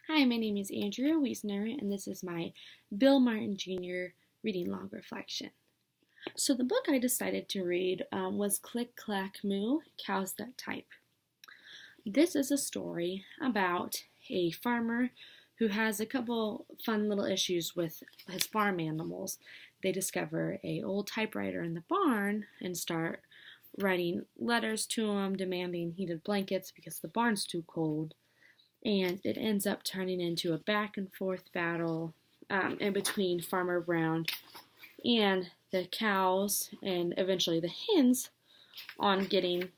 Hi, my name is Andrea Wiesner, and this is my Bill Martin Jr. reading log reflection. So, the book I decided to read was Click Clack Moo Cows That Type. This is a story about a farmer who has a couple fun little issues with his farm animals. They discover a old typewriter in the barn and start writing letters to him demanding heated blankets because the barn's too cold, and it ends up turning into a back and forth battle in between Farmer Brown and the cows, and eventually the hens, on getting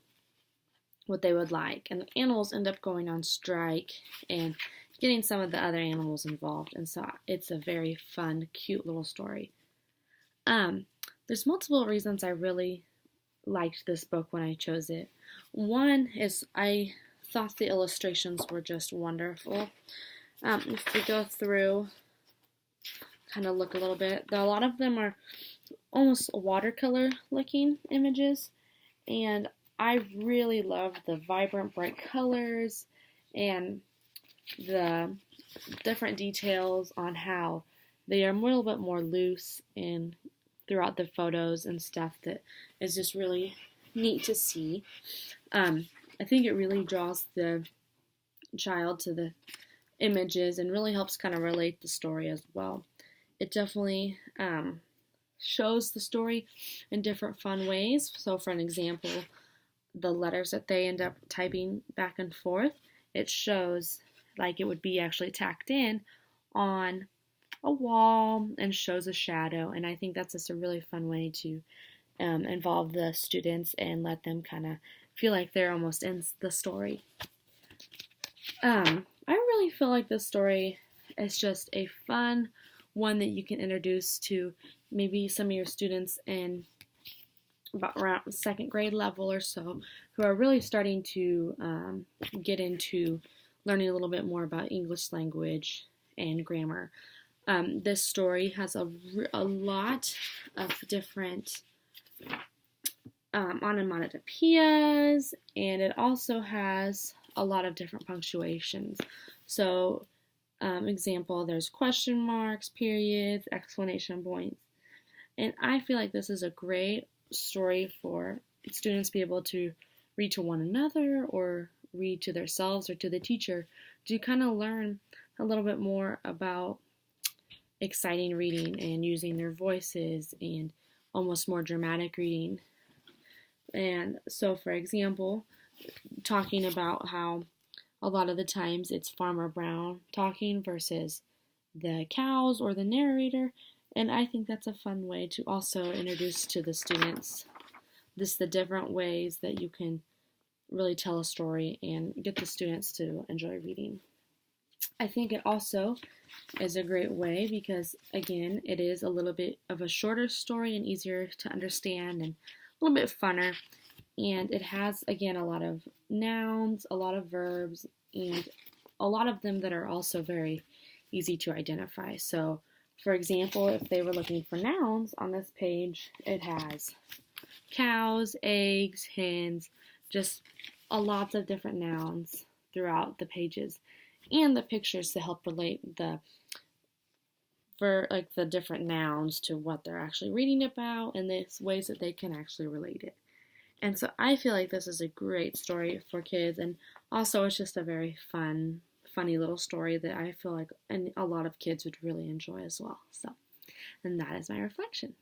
what they would like. And the animals end up going on strike and getting some of the other animals involved. And so it's a very fun, cute little story. There's multiple reasons I really liked this book when I chose it. One is I thought the illustrations were just wonderful. If we go through, kind of look a little bit, a lot of them are almost watercolor looking images, and I really love the vibrant, bright colors and the different details on how they are a little bit more loose and throughout the photos and stuff that is just really neat to see. I think it really draws the child to the images and really helps kind of relate the story as well. It definitely shows the story in different fun ways. So for an example, the letters that they end up typing back and forth, it shows like it would be actually tacked in on a wall and shows a shadow. And I think that's just a really fun way to involve the students and let them kind of feel like they're almost in the story. I really feel like this story is just a fun one that you can introduce to maybe some of your students in about around second grade level or so, who are really starting to get into learning a little bit more about English language and grammar. This story has a lot of different onomatopoeias, and it also has a lot of different punctuations. So, example, there's question marks, periods, exclamation points. And I feel like this is a great story for students to be able to read to one another or read to themselves or to the teacher to kind of learn a little bit more about exciting reading and using their voices and almost more dramatic reading. And so, for example, talking about how a lot of the times it's Farmer Brown talking versus the cows or the narrator, and I think that's a fun way to also introduce to the students the different ways that you can really tell a story and get the students to enjoy reading. I think it also is a great way because, again, it is a little bit of a shorter story and easier to understand and a little bit funner. And it has, again, a lot of nouns, a lot of verbs, and a lot of them that are also very easy to identify. So, for example, if they were looking for nouns on this page, it has cows, eggs, hens, just a lot of different nouns throughout the pages, and the pictures to help relate the different nouns to what they're actually reading about and the ways that they can actually relate it. And so I feel like this is a great story for kids, and also it's just a very funny little story that I feel like a lot of kids would really enjoy as well. So, and that is my reflection.